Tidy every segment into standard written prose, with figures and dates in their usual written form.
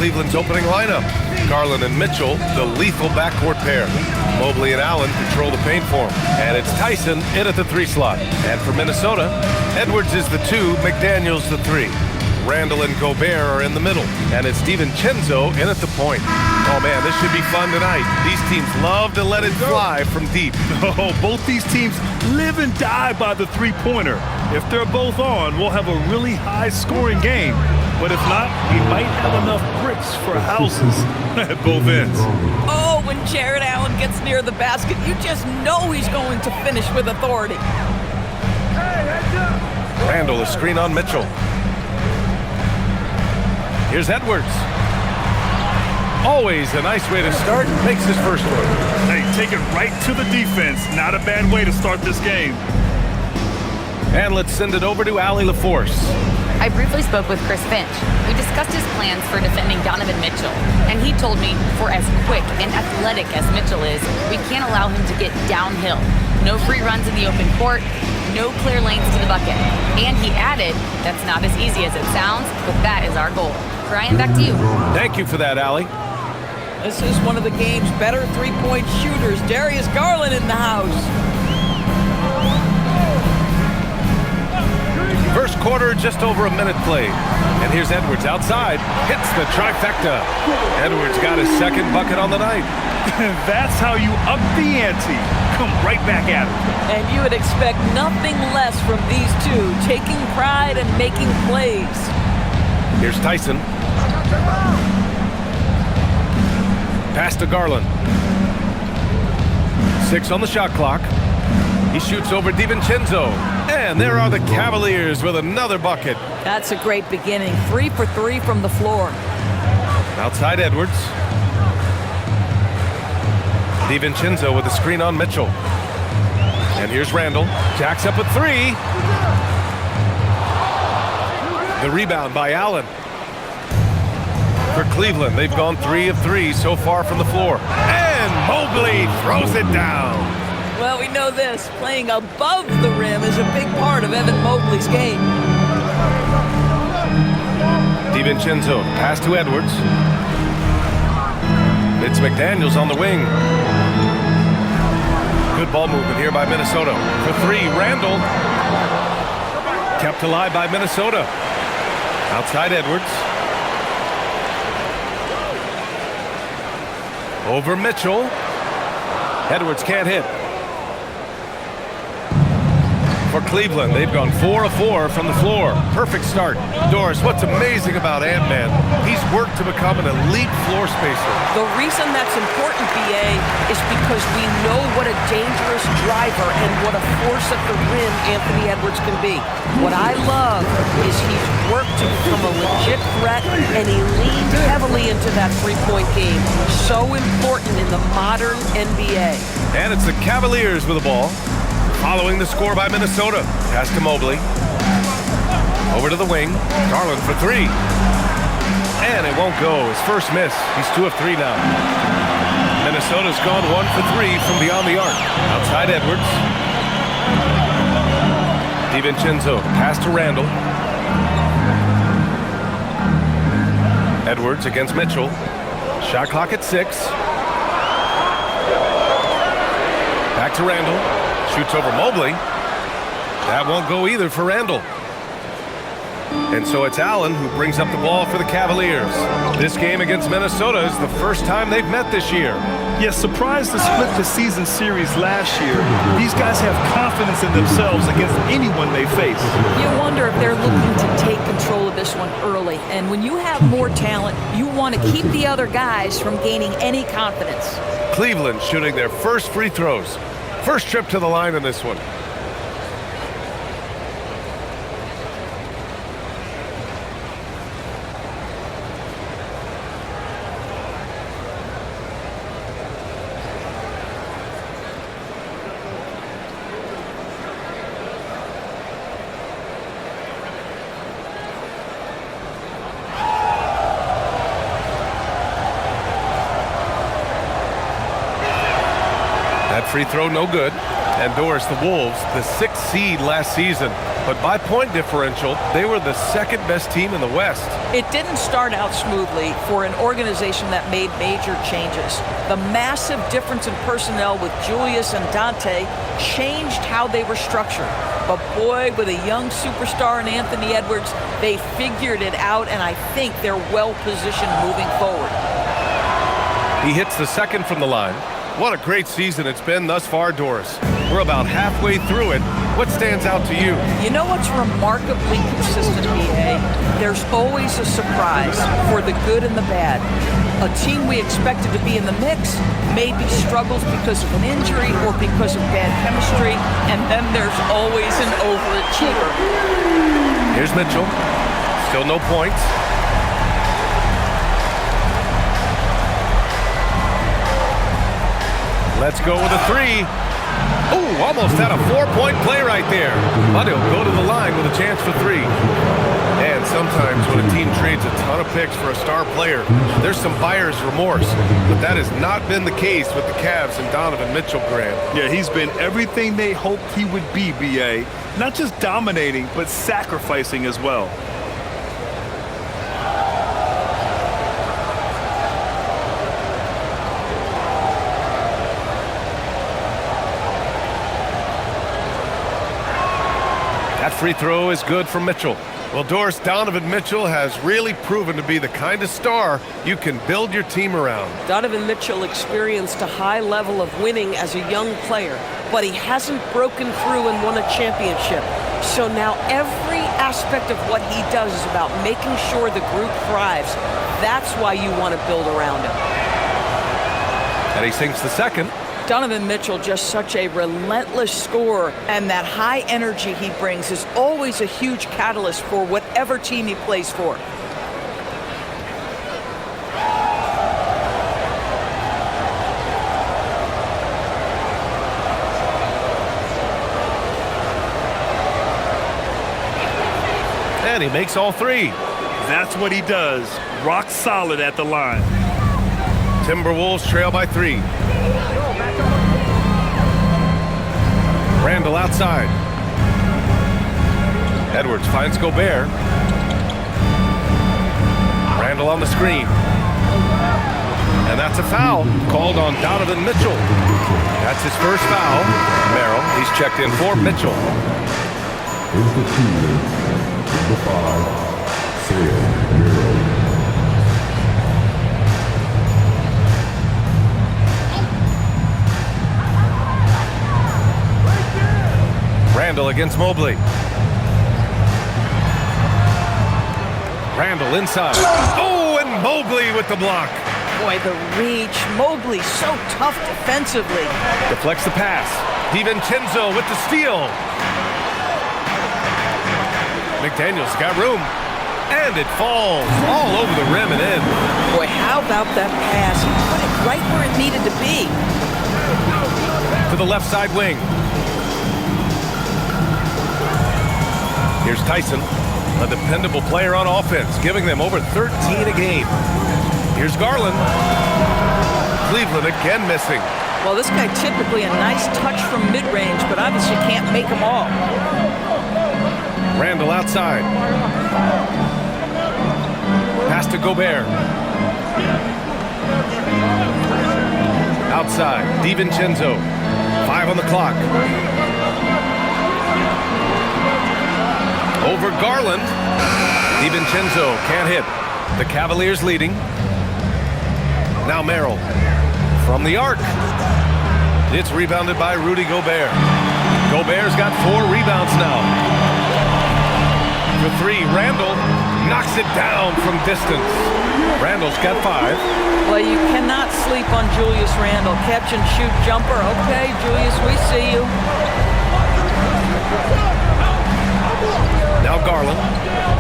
Cleveland's opening lineup. Garland and Mitchell, the lethal backcourt pair. Mobley and Allen control the paint for him. And it's Tyson in at the 3 slot. And for Minnesota, Edwards is the 2, McDaniels the 3. Randall and Gobert are in the middle. And it's DiVincenzo in at the point. Oh man, this should be fun tonight. These teams love to let it fly from deep. Oh, both these teams live and die by the three-pointer. If they're both on, we'll have a really high-scoring game. But if not, we might have enough bricks for houses at both ends. Oh, when Jared Allen gets near the basket, you just know he's going to finish with authority. Randall, a screen on Mitchell. Here's Edwards. Always a nice way to start. Makes his first one. Hey, take it right to the defense. Not a bad way to start this game. And let's send it over to Allie LaForce. I briefly spoke with Chris Finch. We discussed his plans for defending Donovan Mitchell, and he told me for as quick and athletic as Mitchell is, we can't allow him to get downhill. No free runs in the open court, no clear lanes to the bucket. And he added, that's not as easy as it sounds, but that is our goal. Brian, back to you. Thank you for that, Allie. This is one of the game's better three-point shooters. Darius Garland in the house. First quarter, just over a minute played. And here's Edwards outside. Hits the trifecta. Edwards got his second bucket on the night. That's how you up the ante. Come right back at it. And you would expect nothing less from these two, taking pride and making plays. Here's Tyson. Pass to Garland. 6 on the shot clock. He shoots over DiVincenzo. And there are the Cavaliers with another bucket. That's a great beginning. 3 for 3 from the floor. Outside Edwards. DiVincenzo with a screen on Mitchell. And here's Randall. Jacks up a 3. The rebound by Allen. For Cleveland, they've gone 3 of 3 so far from the floor. And Mobley throws it down. Well, we know this. Playing above the rim is a big part of Evan Mobley's game. DiVincenzo, pass to Edwards. It's McDaniels on the wing. Good ball movement here by Minnesota. For 3, Randall. Kept alive by Minnesota. Outside Edwards. Over Mitchell. Edwards can't hit. For Cleveland, they've gone 4 of 4 from the floor. Perfect start. Doris, what's amazing about Ant-Man? He's worked to become an elite floor spacer. The reason that's important, BA, is because we know what a dangerous driver and what a force at the rim Anthony Edwards can be. What I love is he's worked to become a legit threat, and he leaned heavily into that three-point game. So important in the modern NBA. And it's the Cavaliers with the ball. Following the score by Minnesota. Pass to Mobley. Over to the wing. Garland for 3. And it won't go. His first miss. He's 2 of 3 now. Minnesota's gone 1 for 3 from beyond the arc. Outside Edwards. DiVincenzo. Pass to Randall. Edwards against Mitchell. Shot clock at 6. Back to Randall. Shoots over Mobley. That won't go either for Randall. And so it's Allen who brings up the ball for the Cavaliers. This game against Minnesota is the first time they've met this year. Yes, surprised to split the season series last year. These guys have confidence in themselves against anyone they face. You wonder if they're looking to take control of this one early. And when you have more talent, you want to keep the other guys from gaining any confidence. Cleveland shooting their first free throws. First trip to the line in this one. That free throw, no good. And Doris, the Wolves, the 6th seed last season, but by point differential, they were the second best team in the West. It didn't start out smoothly for an organization that made major changes. The massive difference in personnel with Julius and Dante changed how they were structured. But boy, with a young superstar in Anthony Edwards, they figured it out, and I think they're well positioned moving forward. He hits the second from the line. What a great season it's been thus far, Doris. We're about halfway through it. What stands out to you? You know what's remarkably consistent, BA? There's always a surprise for the good and the bad. A team we expected to be in the mix maybe struggles because of an injury or because of bad chemistry, and then there's always an overachiever. Here's Mitchell. Still no points. Let's go with a 3. Oh, almost had a 4-point play right there. But he'll go to the line with a chance for 3. And sometimes when a team trades a ton of picks for a star player, there's some buyer's remorse. But that has not been the case with the Cavs and Donovan Mitchell, Grant. Yeah, he's been everything they hoped he would be, BA. Not just dominating, but sacrificing as well. That free throw is good for Mitchell. Well, Doris, Donovan Mitchell has really proven to be the kind of star you can build your team around. Donovan Mitchell experienced a high level of winning as a young player, but he hasn't broken through and won a championship. So now every aspect of what he does is about making sure the group thrives. That's why you want to build around him. And he sinks the second. Donovan Mitchell, just such a relentless scorer, and that high energy he brings is always a huge catalyst for whatever team he plays for. And he makes all 3. That's what he does. Rock solid at the line. Timberwolves trail by 3. Randall outside. Edwards finds Gobert. Randall on the screen. And that's a foul called on Donovan Mitchell. That's his first foul. Merrill, he's checked in for Mitchell. Is the team number 5, Merrill. Randall against Mobley. Randall inside. Oh, and Mobley with the block. Boy, the reach. Mobley so tough defensively. Deflects the pass. DiVincenzo with the steal. McDaniels got room. And it falls all over the rim and in. Boy, how about that pass? He put it right where it needed to be. To the left side wing. Here's Tyson, a dependable player on offense, giving them over 13 a game. Here's Garland. Cleveland again missing. Well, this guy typically a nice touch from mid-range, but obviously can't make them all. Randall outside. Pass to Gobert. Outside, DiVincenzo. 5 on the clock. Over Garland. DiVincenzo can't hit. The Cavaliers leading. Now Merrill from the arc. It's rebounded by Rudy Gobert. Gobert's got 4 rebounds now. For 3, Randall knocks it down from distance. Randall's got 5. Well, you cannot sleep on Julius Randall. Catch and shoot jumper. Okay, Julius, we see you. Now Garland.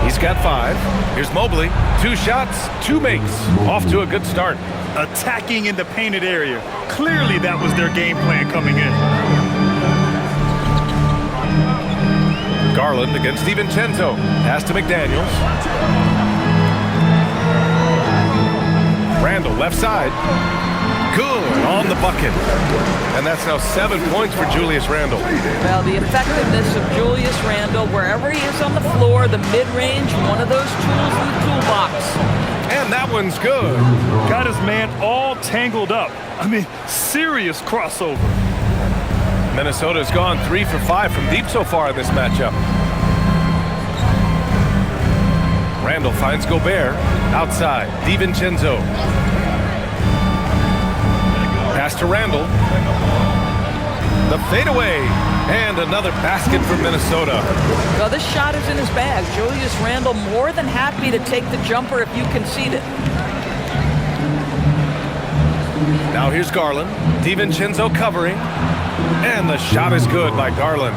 He's got 5. Here's Mobley. 2 shots, 2 makes. Off to a good start. Attacking in the painted area. Clearly that was their game plan coming in. Garland against DiVincenzo. Pass to McDaniels. Randall left side. Good on the bucket. And that's now 7 points for Julius Randle. Well, the effectiveness of Julius Randle, wherever he is on the floor, the mid-range, one of those tools in the toolbox. And that one's good. Got his man all tangled up. I mean, serious crossover. Minnesota's gone 3 for 5 from deep so far in this matchup. Randle finds Gobert outside. DiVincenzo. Pass to Randle. The fadeaway. And another basket for Minnesota. Well, this shot is in his bag. Julius Randle more than happy to take the jumper if you concede it. Now here's Garland. DiVincenzo covering. And the shot is good by Garland.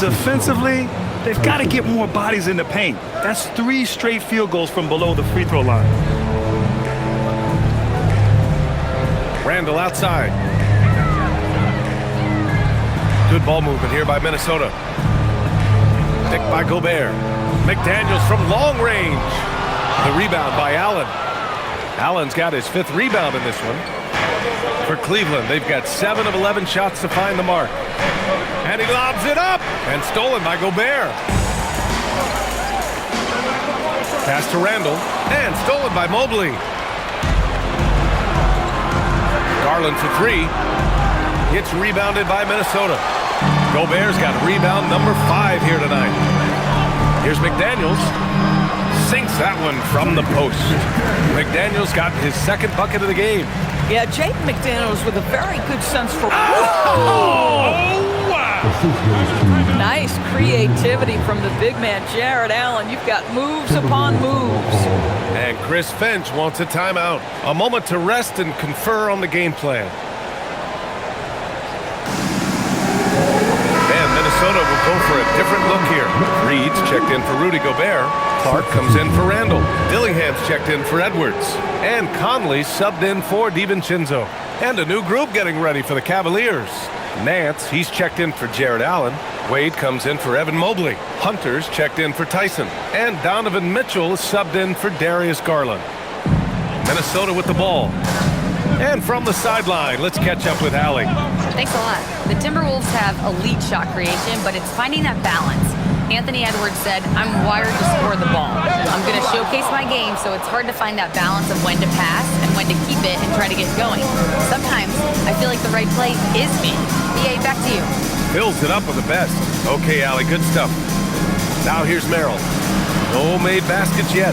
Defensively, they've got to get more bodies in the paint. That's 3 straight field goals from below the free throw line. Randle outside. Good ball movement here by Minnesota. Picked by Gobert. McDaniels from long range. The rebound by Allen. Allen's got his 5th rebound in this one. For Cleveland, they've got 7 of 11 shots to find the mark. And he lobs it up. And stolen by Gobert. Pass to Randle. And stolen by Mobley. Garland for 3. Gets rebounded by Minnesota. Gobert's got rebound number 5 here tonight. Here's McDaniels. Sinks that one from the post. McDaniels got his 2nd bucket of the game. Yeah, Jake McDaniels with a very good sense for... Oh, wow! Nice creativity from the big man, Jared Allen. You've got moves upon moves. And Chris Finch wants a timeout. A moment to rest and confer on the game plan. And Minnesota will go for a different look here. Reed's checked in for Rudy Gobert. Clark comes in for Randle. Dillingham's checked in for Edwards. And Conley subbed in for DiVincenzo. And a new group getting ready for the Cavaliers. Nance, he's checked in for Jared Allen. Wade comes in for Evan Mobley. Hunter's checked in for Tyson. And Donovan Mitchell is subbed in for Darius Garland. Minnesota with the ball. And from the sideline, let's catch up with Allie. Thanks a lot. The Timberwolves have elite shot creation, but it's finding that balance. Anthony Edwards said, I'm wired to score the ball. I'm going to showcase my game, so it's hard to find that balance of when to pass and when to keep it and try to get going. Sometimes I feel like the right play is me. BA, back to you. Fills it up with the best. Okay, Allie, good stuff. Now here's Merrill. No made baskets yet.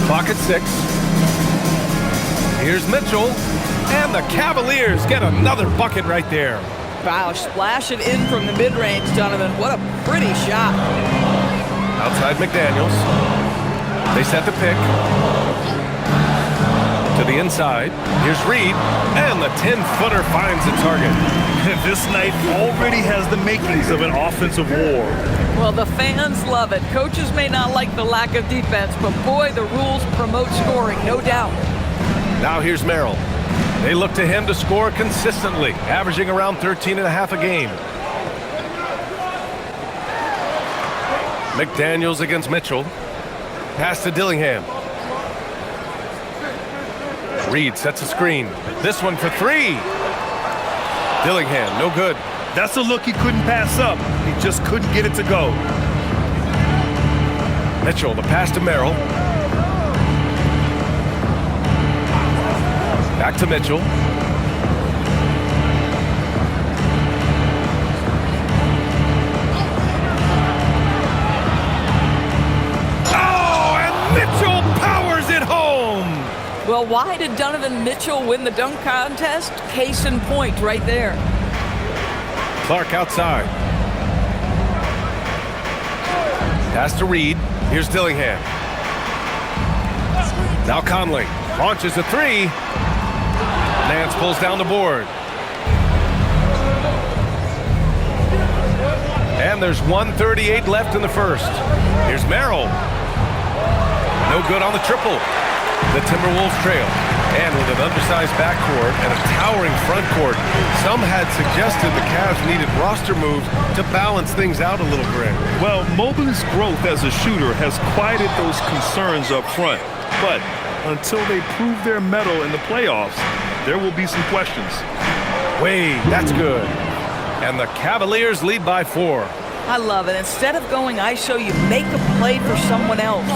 Clock at 6. Here's Mitchell. And the Cavaliers get another bucket right there. Wow, splash it in from the mid-range, Donovan. What a pretty shot. Outside McDaniels. They set the pick. To the inside. Here's Reed. And the 10-footer finds the target. This night already has the makings of an offensive war. Well, the fans love it. Coaches may not like the lack of defense, but boy, the rules promote scoring, no doubt. Now here's Merrill. They look to him to score consistently, averaging around 13.5 a game. McDaniels against Mitchell. Pass to Dillingham. Reed sets a screen. This one for 3. Dillingham, no good. That's a look he couldn't pass up. He just couldn't get it to go. Mitchell, the pass to Merrill. Back to Mitchell. Oh, and Mitchell powers it home! Well, why did Donovan Mitchell win the dunk contest? Case in point right there. Clark outside. Pass to Reed. Here's Dillingham. Now Conley launches a 3. Nance pulls down the board. And there's 1:38 left in the first. Here's Merrill. No good on the triple. The Timberwolves trail. And with an undersized backcourt and a towering front court, some had suggested the Cavs needed roster moves to balance things out a little bit. Well, Mobley's growth as a shooter has quieted those concerns up front. But until they prove their mettle in the playoffs, there will be some questions. Wade, that's good. And the Cavaliers lead by 4. I love it. Instead of going ISO, you make a play for someone else.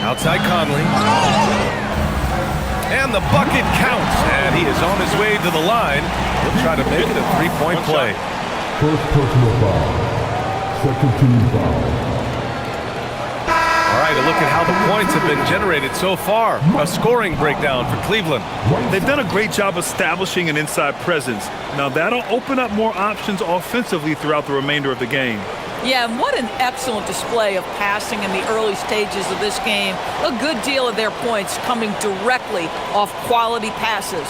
Outside Conley. And the bucket counts. And he is on his way to the line. He'll try to make it a 3-point play. First personal foul. Second team foul. All right, a look at how the points have been generated so far. A scoring breakdown for Cleveland. They've done a great job establishing an inside presence. Now that'll open up more options offensively throughout the remainder of the game. Yeah, and what an excellent display of passing in the early stages of this game. A good deal of their points coming directly off quality passes.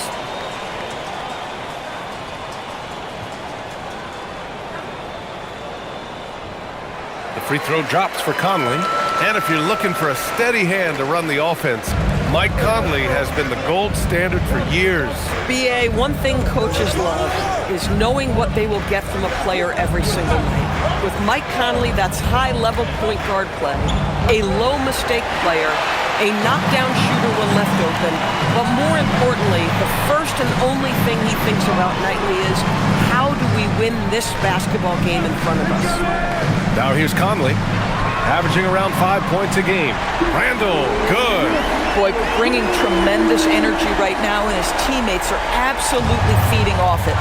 The free throw drops for Conley. And if you're looking for a steady hand to run the offense, Mike Conley has been the gold standard for years. BA, one thing coaches love is knowing what they will get from a player every single night. With Mike Conley, that's high-level point guard play, a low-mistake player, a knockdown shooter when left open, but more importantly, the first and only thing he thinks about nightly is, how do we win this basketball game in front of us? Now here's Conley, averaging around 5 points a game. Randall, good. Boy, bringing tremendous energy right now, and his teammates are absolutely feeding off it.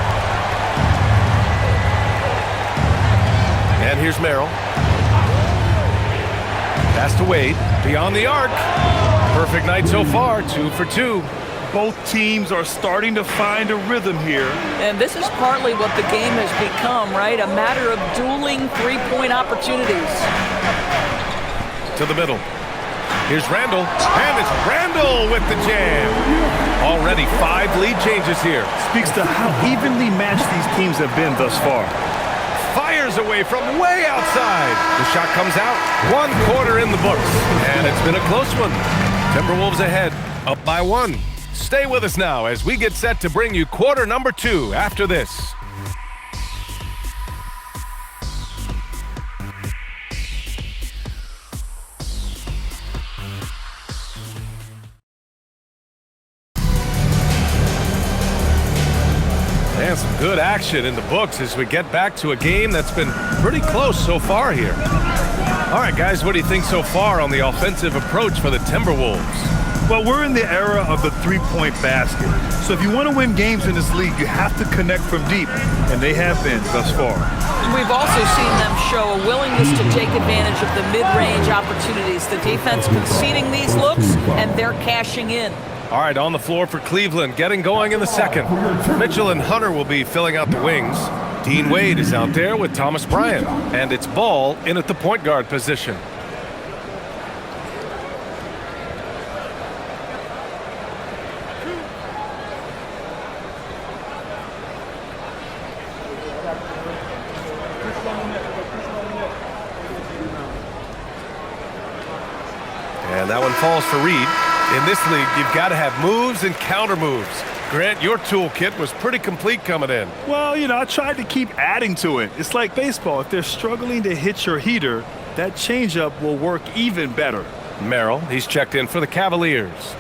And here's Merrill. Pass to Wade, beyond the arc. Perfect night so far, 2 for 2. Both teams are starting to find a rhythm here. And this is partly what the game has become, right? A matter of dueling three-point opportunities. To the middle. Here's Randall, and it's Randall with the jam. Already 5 lead changes here. Speaks to how evenly matched these teams have been thus far. Fires away from way outside. The shot comes out. 1 quarter in the books, and it's been a close one. Timberwolves ahead, up by 1. Stay with us now as we get set to bring you quarter number 2 after this. And some good action in the books as we get back to a game that's been pretty close so far here. All right, guys, what do you think so far on the offensive approach for the Timberwolves? Well, we're in the era of the three-point basket. So if you want to win games in this league, you have to connect from deep, and they have been thus far. We've also seen them show a willingness to take advantage of the mid-range opportunities. The defense conceding these looks, and they're cashing in. All right, on the floor for Cleveland, getting going in the second. Mitchell and Hunter will be filling out the wings. Dean Wade is out there with Thomas Bryant, and it's Ball in at the point guard position. And that one falls for Reed. In this league, you've got to have moves and counter moves. Grant, your toolkit was pretty complete coming in. Well, you know, I tried to keep adding to it. It's like baseball. If they're struggling to hit your heater, that changeup will work even better. Merrill, he's checked in for the Cavaliers.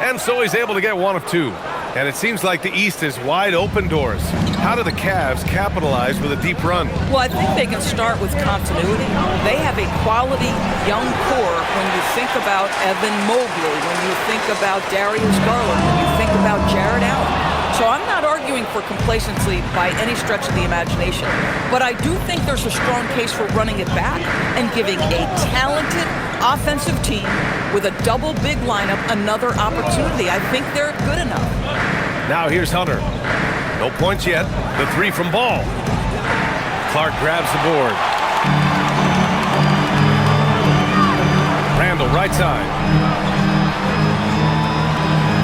And so he's able to get 1 of 2. And it seems like the East is wide open doors. How do the Cavs capitalize with a deep run? Well, I think they can start with continuity. They have a quality young core when you think about Evan Mobley, when you think about Darius Garland, when you think about Jared Allen. So I'm not arguing for complacency by any stretch of the imagination, but I do think there's a strong case for running it back and giving a talented offensive team with a double big lineup another opportunity. I think they're good enough. Now here's Hunter. No points yet. The 3 from Ball. Clark grabs the board. Randall, right side.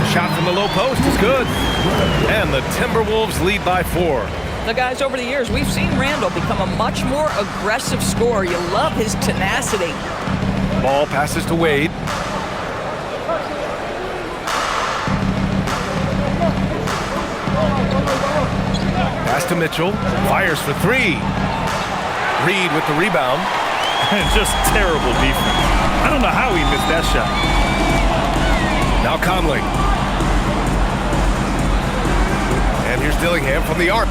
The shot from the low post is good. And the Timberwolves lead by 4. The guys, over the years, we've seen Randall become a much more aggressive scorer. You love his tenacity. Ball passes to Wade. Pass to Mitchell. Fires for three. Reed with the rebound. Just terrible defense. I don't know how he missed that shot. Now Conley. And here's Dillingham from the arc.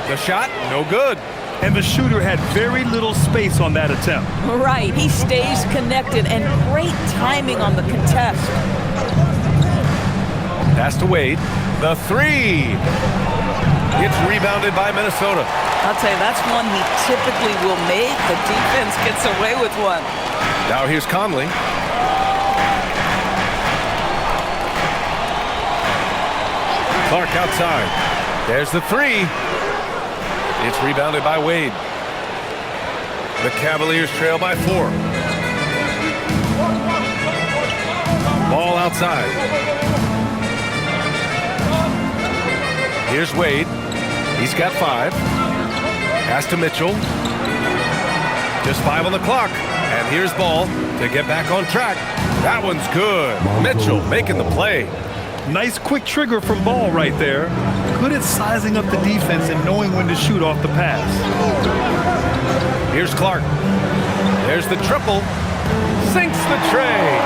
The shot, no good. And the shooter had very little space on that attempt. Right, he stays connected, and great timing on the contest. Pass to Wade. The three. It's rebounded by Minnesota. I'll tell you, that's one he typically will make. The defense gets away with one. Now here's Conley. Clark outside. There's the three. It's rebounded by Wade. The Cavaliers trail by 4. Ball outside. Here's Wade. He's got 5. Pass to Mitchell. Just 5 on the clock. And here's Ball to get back on track. That one's good. Mitchell making the play. Nice quick trigger from Ball right there. Good at sizing up the defense and knowing when to shoot off the pass. Here's Clark. There's the triple. Sinks the tray.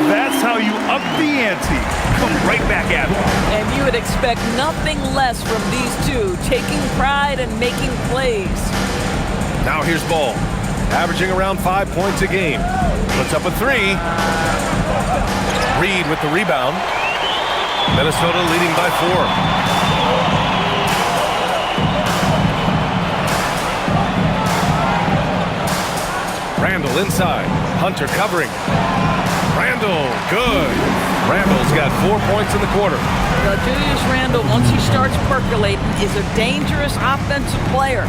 That's how you up the ante. Come right back at him. And you would expect nothing less from these two, taking pride and making plays. Now here's Ball. Averaging around 5 points a game. Puts up a 3. Reed with the rebound. Minnesota leading by 4. Randall inside. Hunter covering. Randall, good. Randall's got 4 points in the quarter. Now, Julius Randle, once he starts percolating, is a dangerous offensive player.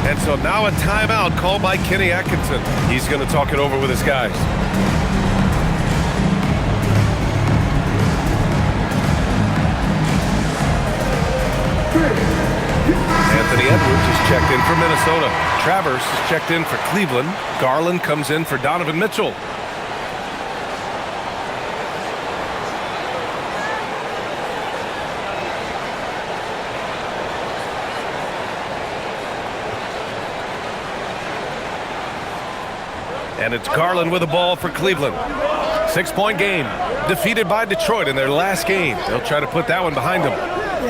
And so now a timeout called by Kenny Atkinson. He's going to talk it over with his guys. Anthony Edwards is checked in for Minnesota. Travers is checked in for Cleveland. Garland comes in for Donovan Mitchell. And it's Garland with the ball for Cleveland. 6-point game. Defeated by Detroit in their last game. They'll try to put that one behind them.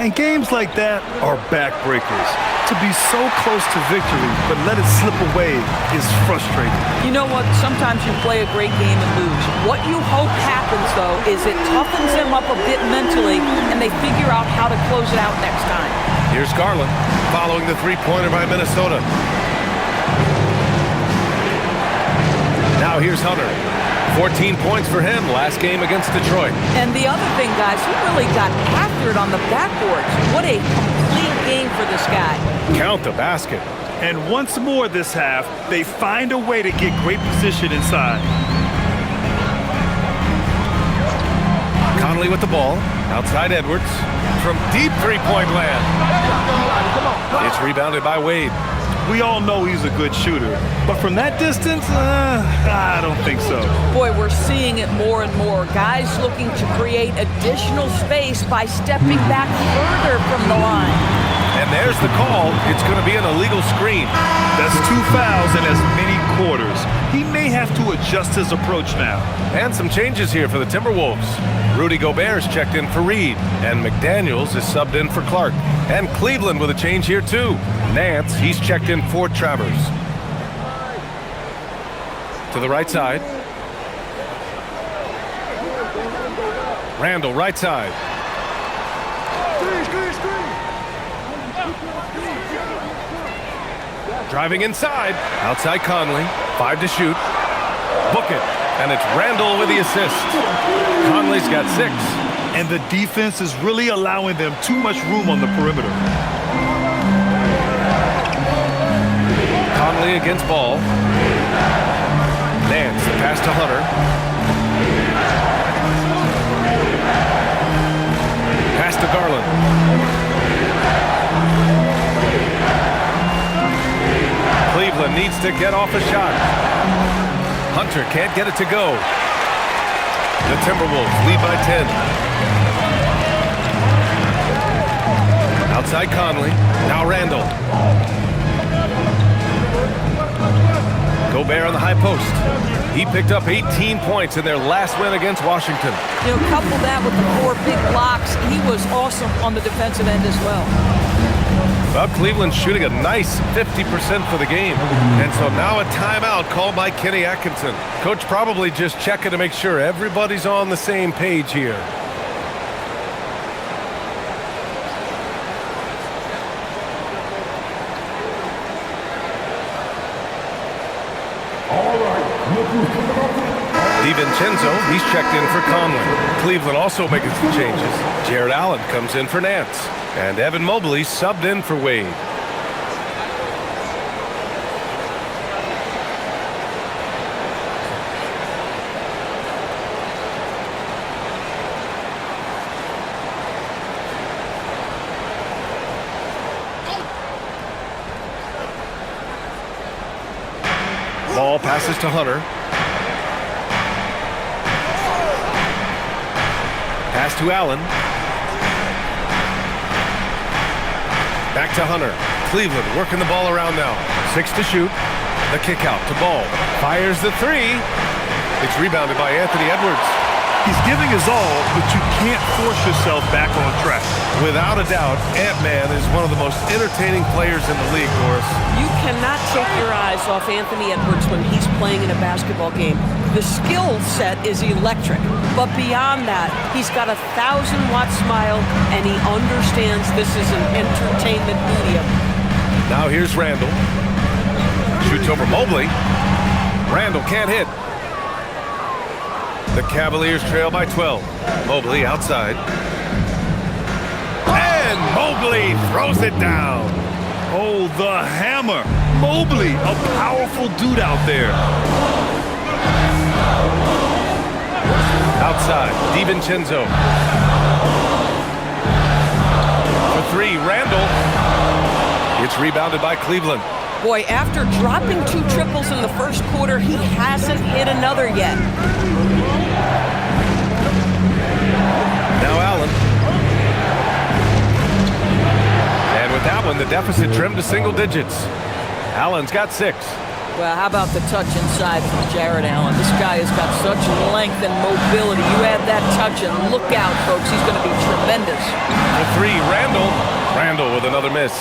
And games like that are backbreakers. To be so close to victory, but let it slip away is frustrating. You know what? Sometimes you play a great game and lose. What you hope happens, though, is it toughens them up a bit mentally, and they figure out how to close it out next time. Here's Garland following the three-pointer by Minnesota. Now here's Hunter. 14 points for him last game against Detroit. And the other thing, guys, he really got after it on the backboards. What a complete game for this guy. Count the basket. And once more this half, they find a way to get great position inside. Conley with the ball. Outside Edwards. From deep three-point land. It's rebounded by Wade. We all know he's a good shooter, but from that distance, I don't think so. Boy, we're seeing it more and more. Guys looking to create additional space by stepping back further from the line. And there's the call. It's going to be an illegal screen. That's 2 fouls in as many quarters. He may have to adjust his approach now. And some changes here for the Timberwolves. Rudy Gobert is checked in for Reed, and McDaniels is subbed in for Clark. And Cleveland with a change here too. Nance, he's checked in for Travers. To the right side. Randall, right side. Driving inside. Outside Conley. 5 to shoot. Book it. And it's Randall with the assist. Conley's got 6. And the defense is really allowing them too much room on the perimeter. Conley against Ball. Nance, the pass to Hunter. Pass to Garland. Cleveland needs to get off a shot. Hunter can't get it to go. The Timberwolves lead by 10. Outside Conley. Now Randall. Gobert on the high post. He picked up 18 points in their last win against Washington. You know, couple that with the 4 big blocks. He was awesome on the defensive end as well. Well, Cleveland's shooting a nice 50% for the game. And so now a timeout called by Kenny Atkinson. Coach probably just checking to make sure everybody's on the same page here. DiVincenzo, he's checked in for Conley. Cleveland also making some changes. Jared Allen comes in for Nance. And Evan Mobley subbed in for Wade. Ball passes to Hunter. Pass to Allen. Back to Hunter. Cleveland working the ball around now. 6 to shoot. The kick out to Ball. Fires the 3. It's rebounded by Anthony Edwards. He's giving his all, but you can't force yourself back on track. Without a doubt, Ant-Man is one of the most entertaining players in the league, Doris. You cannot take your eyes off Anthony Edwards when he's playing in a basketball game. The skill set is electric, but beyond that, he's got a 1,000-watt smile, and he understands this is an entertainment medium. Now here's Randall. Shoots over Mobley. Randall can't hit. The Cavaliers trail by 12. Mobley outside. And Mobley throws it down. Oh, the hammer. Mobley, a powerful dude out there. Outside, DiVincenzo. For 3, Randall. It's rebounded by Cleveland. Boy, after dropping 2 triples in the first quarter, he hasn't hit another yet. Now Allen. And with that one, the deficit trimmed to single digits. Allen's got 6. Well, how about the touch inside from Jared Allen? This guy has got such length and mobility. You add that touch and look out, folks. He's going to be tremendous. For 3, Randall. Randall with another miss.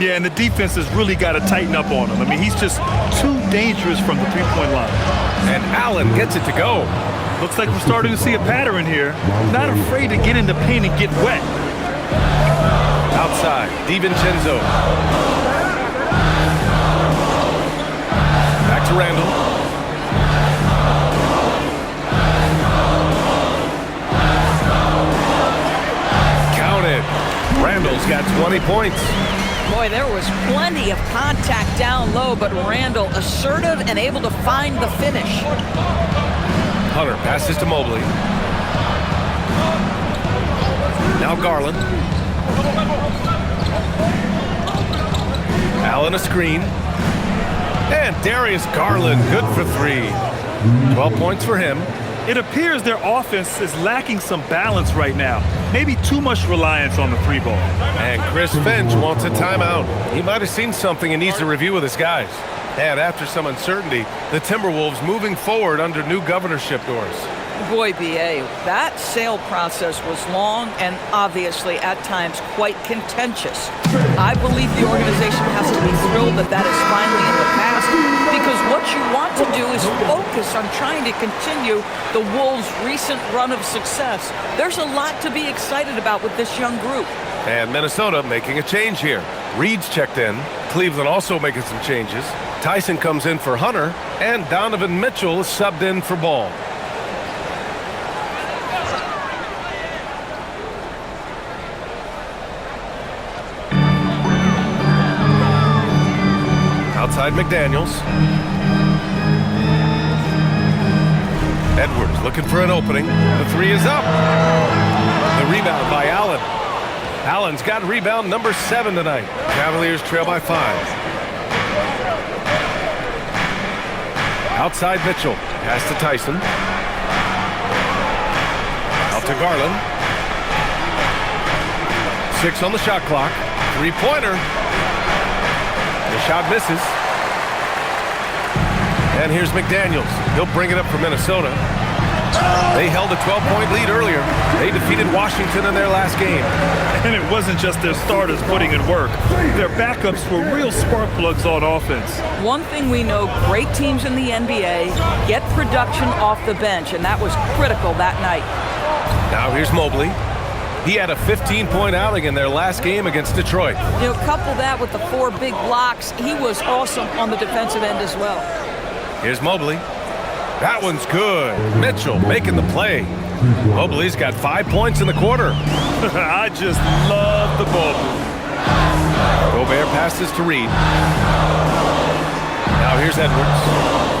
Yeah, and the defense has really got to tighten up on him. I mean, he's just too dangerous from the 3-point line. And Allen gets it to go. Looks like we're starting to see a pattern here. Not afraid to get in the paint and get wet. Outside, DiVincenzo. Back to Randall. Count it. Randall's got 20 points. Boy, there was plenty of contact down low, but Randall assertive and able to find the finish. Hunter passes to Mobley. Now Garland. Allen a screen. And Darius Garland, good for 3. 12 points for him. It appears their offense is lacking some balance right now. Maybe too much reliance on the 3-ball. And Chris Finch wants a timeout. He might have seen something and needs to review with his guys. And after some uncertainty, the Timberwolves moving forward under new governorship, Doris. Boy, B.A., that sale process was long and obviously at times quite contentious. I believe the organization has to be thrilled that that is finally in the past, because what you want to do is focus on trying to continue the Wolves' recent run of success. There's a lot to be excited about with this young group. And Minnesota making a change here. Reed's checked in. Cleveland also making some changes. Tyson comes in for Hunter, and Donovan Mitchell is subbed in for Ball. Outside McDaniels. Edwards looking for an opening. The 3 is up. The rebound by Allen. Allen's got rebound number 7 tonight. Cavaliers trail by 5. Outside Mitchell. Pass to Tyson. Out to Garland. 6 on the shot clock. three-pointer. The shot misses. And here's McDaniels. He'll bring it up for Minnesota. They held a 12-point lead earlier. They defeated Washington in their last game. And it wasn't just their starters putting in work. Their backups were real spark plugs on offense. One thing we know, great teams in the NBA get production off the bench, and that was critical that night. Now here's Mobley. He had a 15-point outing in their last game against Detroit. You know, couple that with the 4 big blocks, he was awesome on the defensive end as well. Here's Mobley. That one's good. Mitchell making the play. Mobley's got 5 points in the quarter. I just love the ball. Gobert passes to Reed. Now here's Edwards.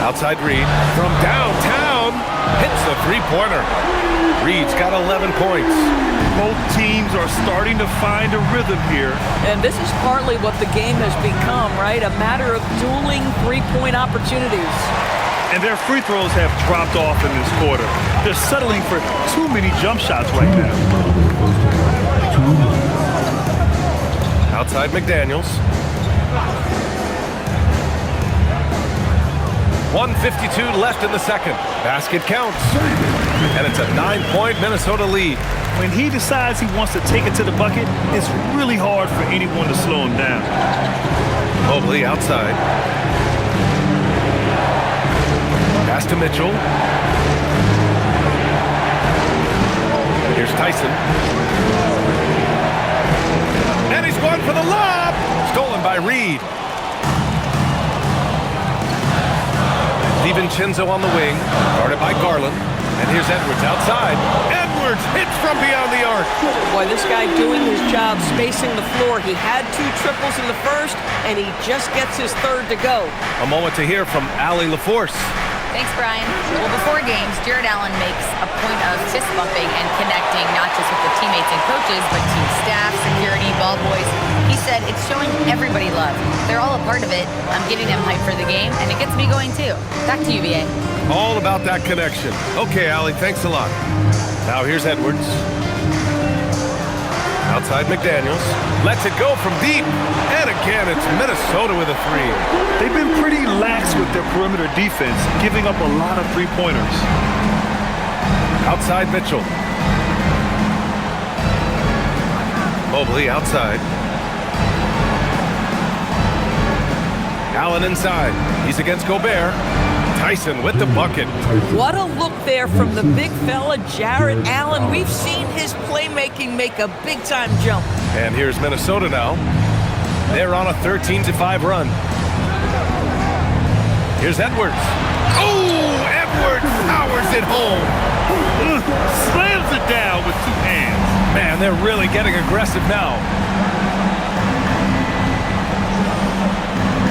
Outside Reed. From downtown. Hits the three-pointer. Reed's got 11 points. Both teams are starting to find a rhythm here. And this is partly what the game has become, right? A matter of dueling three-point opportunities. And their free throws have dropped off in this quarter. They're settling for too many jump shots right now. Outside McDaniels. 1:52 left in the second. Basket counts. And it's a 9-point Minnesota lead. When he decides he wants to take it to the bucket, it's really hard for anyone to slow him down. Mobley outside. Pass to Mitchell. Here's Tyson. And he's going for the lob. Stolen by Reed. DiVincenzo on the wing. Guarded by Garland. And here's Edwards outside. Edwards hits from beyond the arc. Boy, this guy doing his job spacing the floor. He had 2 triples in the first, and he just gets his third to go. A moment to hear from Allie LaForce. Thanks, Brian. Well, before games, Jared Allen makes a point of fist bumping and connecting not just with the teammates and coaches, but team staff, security, ball boys. He said it's showing everybody love. They're all a part of it. I'm getting them hyped for the game, and it gets me going too. Back to you, BA. All about that connection. Okay, Allie, thanks a lot. Now here's Edwards. Outside McDaniels. Lets it go from deep. And again, it's Minnesota with a 3. They've been pretty lax with their perimeter defense, giving up a lot of three-pointers. Outside Mitchell. Mobley outside. Allen inside. He's against Gobert. Tyson with the bucket. What a look there from the big fella, Jared Allen. We've seen his playmaking make a big-time jump. And here's Minnesota now. They're on a 13-5 run. Here's Edwards. Oh, Edwards powers it home. Slams it down with 2 hands. Man, they're really getting aggressive now.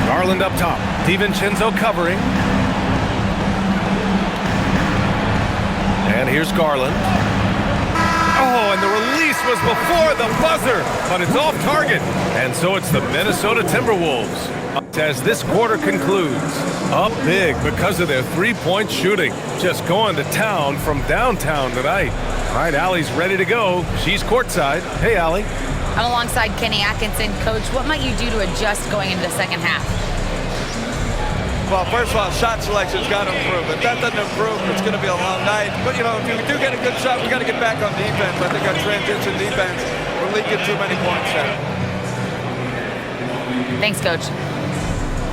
Garland up top. DiVincenzo covering. And here's Garland. Oh, and the release was before the buzzer, but it's off target. And so it's the Minnesota Timberwolves. As this quarter concludes, up big because of their three-point shooting. Just going to town from downtown tonight. All right, Allie's ready to go. She's courtside. Hey, Allie. I'm alongside Kenny Atkinson. Coach, what might you do to adjust going into the second half? Well, first of all, shot selection's got to improve. If that doesn't improve, it's going to be a long night. But, you know, if you do get a good shot, we got to get back on defense. I think our transition defense, we're leaking too many points there. Thanks, Coach.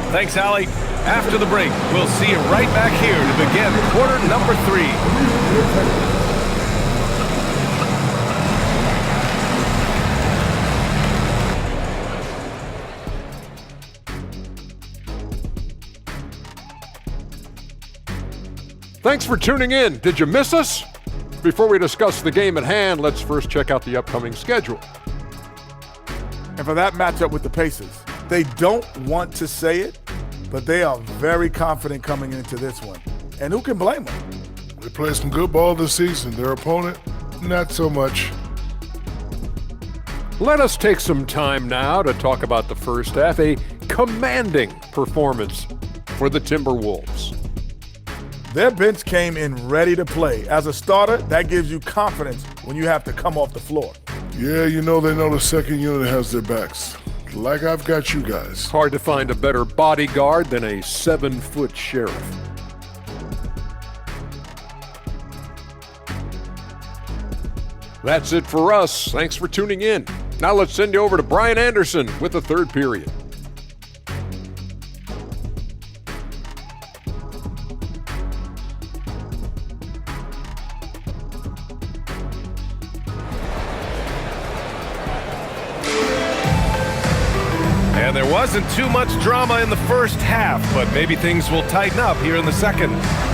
Thanks, Allie. After the break, we'll see you right back here to begin quarter number 3. Thanks for tuning in. Did you miss us? Before we discuss the game at hand, let's first check out the upcoming schedule. And for that matchup with the Pacers, they don't want to say it, but they are very confident coming into this one. And who can blame them? They played some good ball this season. Their opponent, not so much. Let us take some time now to talk about the first half, a commanding performance for the Timberwolves. Their bench came in ready to play. As a starter, that gives you confidence when you have to come off the floor. Yeah, you know they know the second unit has their backs. like I've got you guys. Hard to find a better bodyguard than a 7-foot sheriff. That's it for us. Thanks for tuning in. Now let's send you over to Brian Anderson with the third period. And there wasn't too much drama in the first half, but maybe things will tighten up here in the second.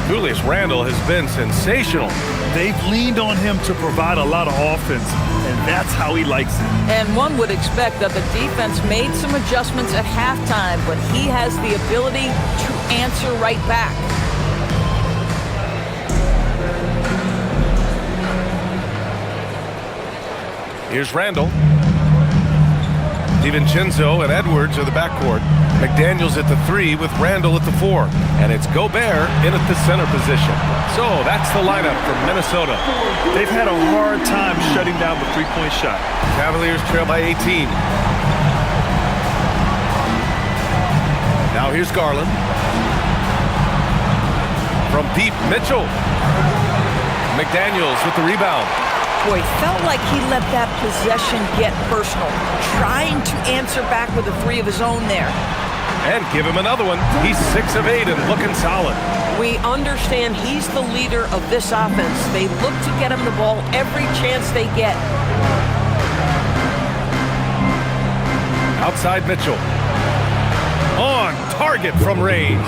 Julius Randle has been sensational. They've leaned on him to provide a lot of offense, and that's how he likes it. And one would expect that the defense made some adjustments at halftime, but he has the ability to answer right back. Here's Randle. DiVincenzo and Edwards are the backcourt. McDaniels at the 3 with Randle at the 4. And it's Gobert in at the center position. So that's the lineup from Minnesota. They've had a hard time shutting down the three-point shot. Cavaliers trail by 18. Now here's Garland. From deep, Mitchell. McDaniels with the rebound. Boy, felt like he let that possession get personal, trying to answer back with a 3 of his own there. And give him another one. He's 6 of 8 and looking solid. We understand he's the leader of this offense. They look to get him the ball every chance they get. Outside Mitchell. On target from range.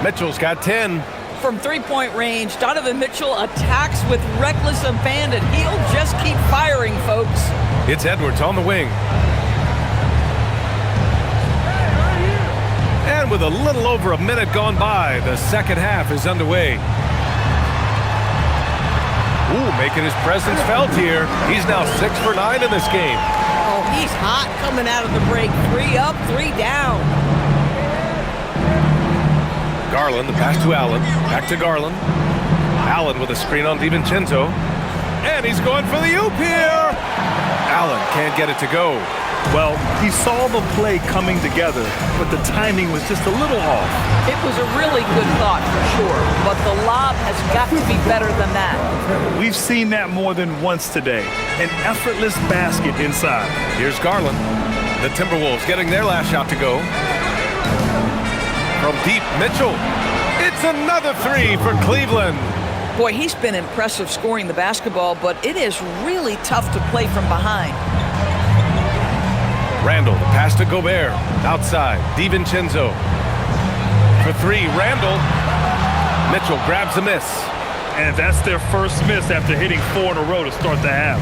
Mitchell's got 10. From three-point range, Donovan Mitchell attacks with reckless abandon. He'll just keep firing, folks. It's Edwards on the wing. And with a little over a minute gone by, the second half is underway. Ooh, making his presence felt here. He's now 6 for 9 in this game. Oh, he's hot coming out of the break. 3 up, 3 down. Garland, the pass to Allen. Back to Garland. Allen with a screen on DiVincenzo. And he's going for the oop here. Allen can't get it to go. Well, he saw the play coming together, but the timing was just a little off. It was a really good thought for sure, but the lob has got to be better than that. We've seen that more than once today. An effortless basket inside. Here's Garland. The Timberwolves getting their last shot to go. From deep, Mitchell. It's another 3 for Cleveland. Boy, he's been impressive scoring the basketball, but it is really tough to play from behind. Randle, the pass to Gobert. Outside, DiVincenzo. For 3, Randle. Mitchell grabs a miss. And that's their first miss after hitting 4 in a row to start the half.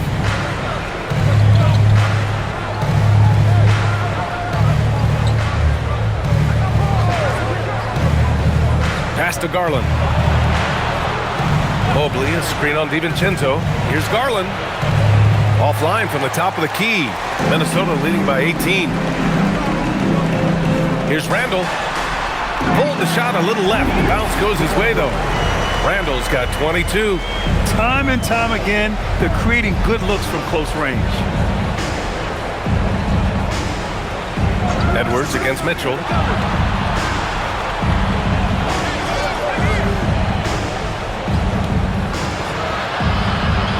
Pass to Garland. Mobley, a screen on DiVincenzo. Here's Garland. Offline from the top of the key. Minnesota leading by 18. Here's Randle. Pulled the shot a little left. The bounce goes his way, though. Randle's got 22. Time and time again, they're creating good looks from close range. Edwards against Mitchell.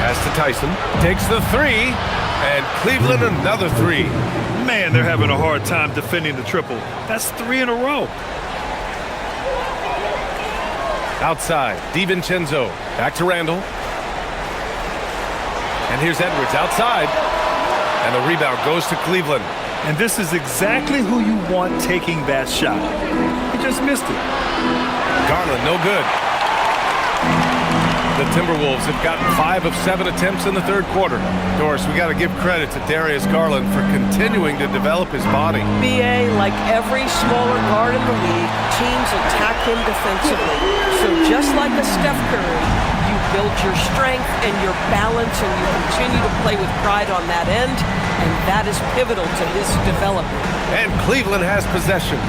Pass to Tyson. Takes the 3. And Cleveland another 3. Man, they're having a hard time defending the triple. That's 3 in a row. Outside, DiVincenzo. Back to Randle. And here's Edwards outside. And the rebound goes to Cleveland. And this is exactly who you want taking that shot. He just missed it. Garland, no good. The Timberwolves have gotten 5 of 7 attempts in the third quarter. Doris, we got to give credit to Darius Garland for continuing to develop his body. BA, like every smaller guard in the league, teams attack him defensively. So just like a Steph Curry, you build your strength and your balance, and you continue to play with pride on that end, and that is pivotal to his development. And Cleveland has possession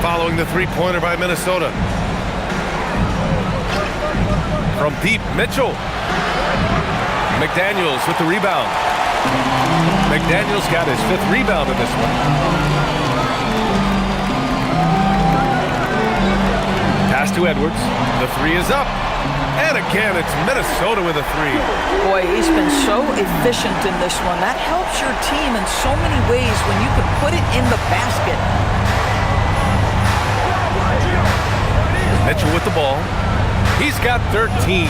following the three-pointer by Minnesota. From deep, Mitchell. McDaniels with the rebound. McDaniel's got his 5th rebound in this one. Pass to Edwards. The 3 is up. And again, it's Minnesota with a 3. Boy, he's been so efficient in this one. That helps your team in so many ways when you can put it in the basket. Mitchell with the ball. He's got 13.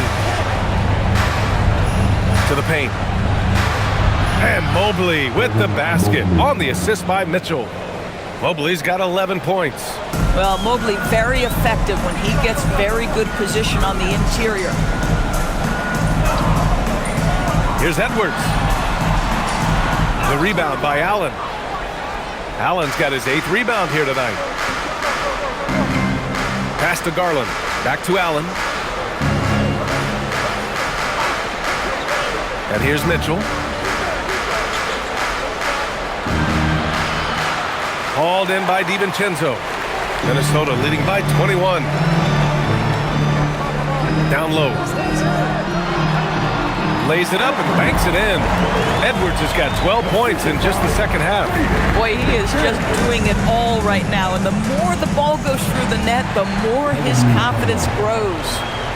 To the paint. And Mobley with the basket on the assist by Mitchell. Mobley's got 11 points. Well, Mobley very effective when he gets very good position on the interior. Here's Edwards. The rebound by Allen. Allen's got his 8th rebound here tonight. Pass to Garland. Back to Allen. And here's Mitchell. Hauled in by DiVincenzo. Minnesota leading by 21. Down low. Lays it up and banks it in. Edwards has got 12 points in just the second half. Boy, he is just doing it all right now. And the more the ball goes through the net, the more his confidence grows.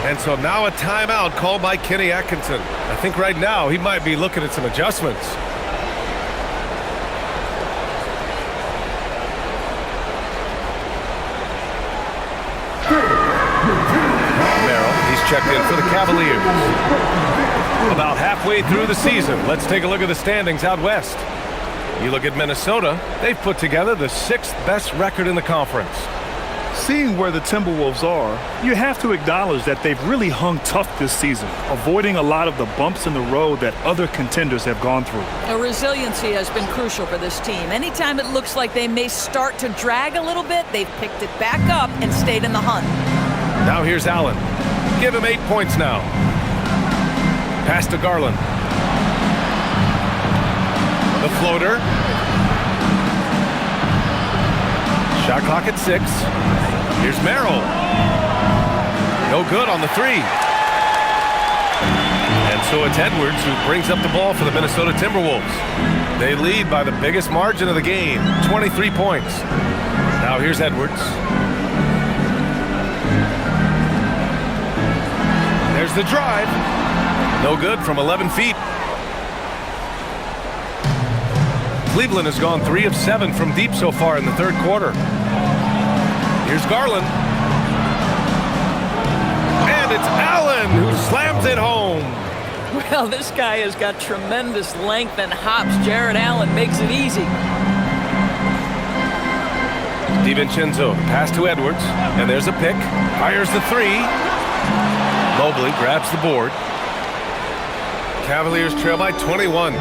And so now a timeout called by Kenny Atkinson. I think right now he might be looking at some adjustments. Checked in for the Cavaliers. About halfway through the season, let's take a look at the standings out west. You look at Minnesota, they've put together the 6th best record in the conference. Seeing where the Timberwolves are, you have to acknowledge that they've really hung tough this season, avoiding a lot of the bumps in the road that other contenders have gone through. The resiliency has been crucial for this team. Anytime it looks like they may start to drag a little bit, they've picked it back up and stayed in the hunt. Now here's Allen. Give him 8 points now. Pass to Garland. The floater. Shot clock at 6. Here's Merrill. No good on the 3. And so it's Edwards who brings up the ball for the Minnesota Timberwolves. They lead by the biggest margin of the game, 23 points. Now here's Edwards. There's the drive. No good from 11 feet. Cleveland has gone 3 of 7 from deep so far in the 3rd quarter. Here's Garland. And it's Allen who slams it home. Well, this guy has got tremendous length and hops. Jared Allen makes it easy. DiVincenzo, pass to Edwards. And there's a pick. Fires the 3. Mobley grabs the board. Cavaliers trail by 21.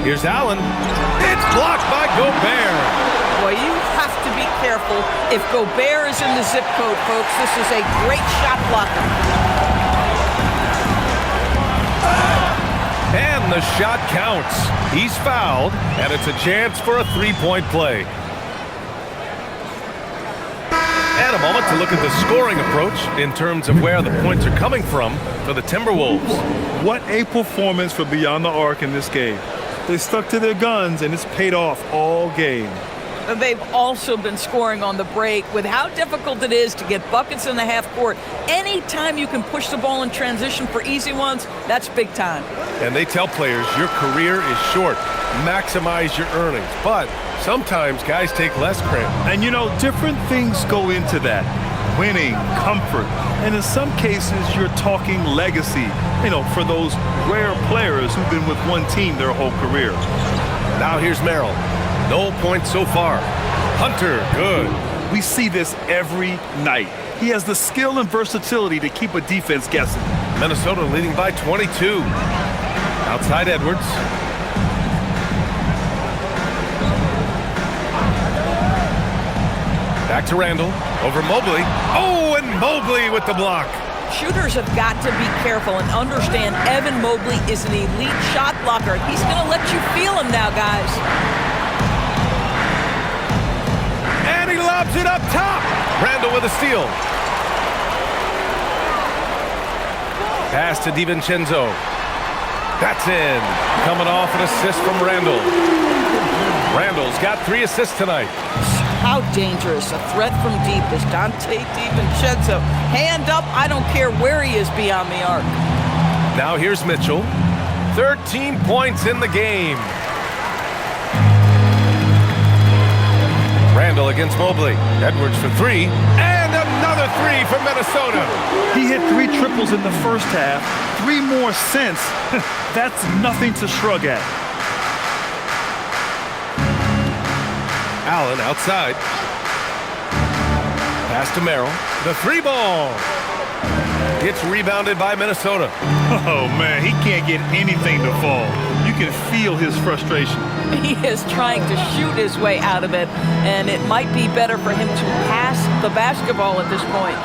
Here's Allen. It's blocked by Gobert. Boy, you have to be careful. If Gobert is in the zip code, folks, this is a great shot blocker. And the shot counts. He's fouled, and it's a chance for a 3-point play. And a moment to look at the scoring approach in terms of where the points are coming from for the Timberwolves. What a performance for Beyond the Arc in this game. They stuck to their guns, and it's paid off all game. They've also been scoring on the break. With how difficult it is to get buckets in the half court, anytime you can push the ball in transition for easy ones, that's big time. And they tell players your career is short. Maximize your earnings. But sometimes guys take less credit. And you know, different things go into that. Winning, comfort, and in some cases, you're talking legacy, for those rare players who've been with one team their whole career. Now here's Merrill. No points so far. Hunter, good. We see this every night. He has the skill and versatility to keep a defense guessing. Minnesota leading by 22. Outside Edwards. Back to Randall. Over Mobley. Oh, and Mobley with the block. Shooters have got to be careful and understand Evan Mobley is an elite shot blocker. He's going to let you feel him now, guys. And he lobs it up top. Randall with a steal. Pass to DiVincenzo. That's in. Coming off an assist from Randall. Randall's got 3 assists tonight. How dangerous a threat from deep is Dante DiVincenzo. Hand up, I don't care where he is beyond the arc. Now here's Mitchell. 13 points in the game. Randall against Mobley. Edwards for 3. And another 3 for Minnesota. He hit 3 triples in the first half, 3 more since. That's nothing to shrug at. Allen outside. Pass to Merrill. The 3-ball. Gets rebounded by Minnesota. Oh, man, he can't get anything to fall. You can feel his frustration. He is trying to shoot his way out of it, and it might be better for him to pass the basketball at this point.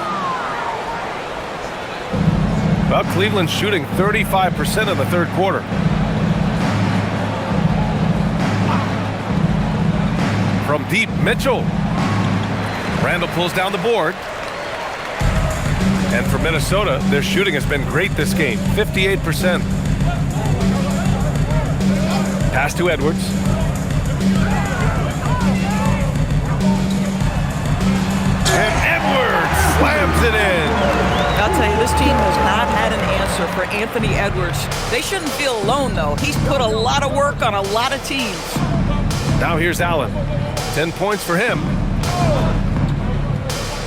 Well, Cleveland's shooting 35% in the third quarter. From deep, Mitchell. Randall pulls down the board. And for Minnesota, their shooting has been great this game, 58%. Pass to Edwards. And Edwards slams it in. I'll tell you, this team has not had an answer for Anthony Edwards. They shouldn't feel alone, though. He's put a lot of work on a lot of teams. Now here's Allen. 10 points for him.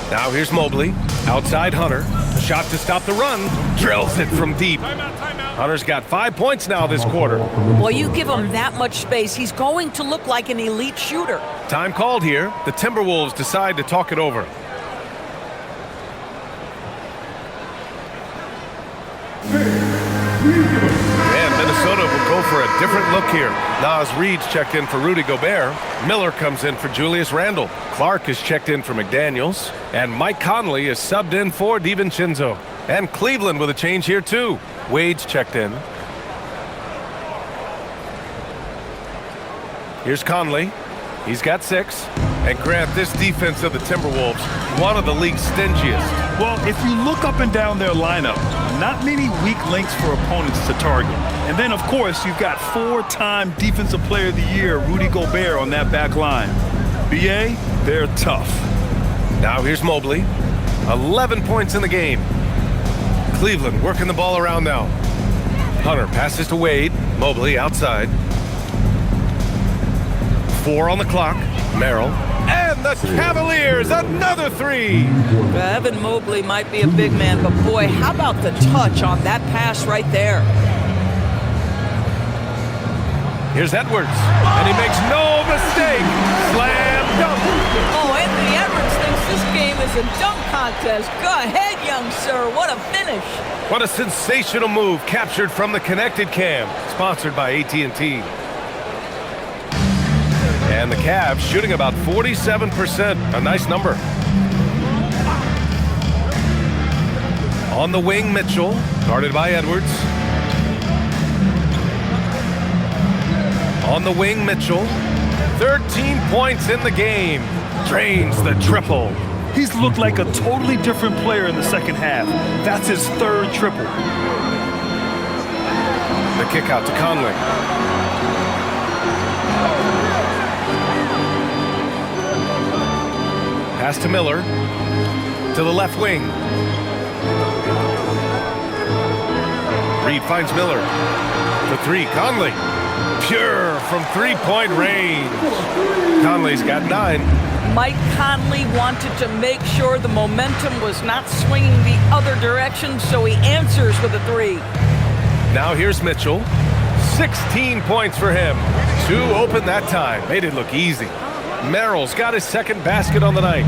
Now here's Mobley. Outside Hunter. A shot to stop the run. Drills it from deep. Hunter's got 5 points now this quarter. Well, you give him that much space, he's going to look like an elite shooter. Time called here. The Timberwolves decide to talk it over. And Minnesota will go for a different look here. Naz Reid's checked in for Rudy Gobert. Miller comes in for Julius Randle. Clark is checked in for McDaniels. And Mike Conley is subbed in for DiVincenzo. And Cleveland with a change here too. Wade's checked in. Here's Conley. He's got 6. And Grant, this defense of the Timberwolves, one of the league's stingiest. Well, if you look up and down their lineup, not many weak links for opponents to target. And then, of course, you've got 4-time Defensive Player of the Year, Rudy Gobert, on that back line. BA, they're tough. Now here's Mobley. 11 points in the game. Cleveland working the ball around now. Hunter passes to Wade. Mobley outside. 4 on the clock. Merrill. And the Cavaliers, another 3. Evan Mobley might be a big man, but boy, how about the touch on that pass right there? Here's Edwards, and he makes no mistake. Slam dunk. Oh, Anthony Edwards thinks this game is a dunk contest. Go ahead, young sir. What a finish. What a sensational move captured from the Connected Cam, sponsored by AT&T. And the Cavs shooting about 47%, a nice number. On the wing, Mitchell, guarded by Edwards. On the wing, Mitchell. 13 points in the game. Drains the triple. He's looked like a totally different player in the second half. That's his 3rd triple. The kick out to Conley. Pass to Miller. To the left wing. Reed finds Miller. The 3, Conley. Pure from 3-point range. Conley's got 9. Mike Conley wanted to make sure the momentum was not swinging the other direction, so he answers with a 3. Now here's Mitchell. 16 points for him. 2 open that time. Made it look easy. Merrill's got his 2nd basket on the night.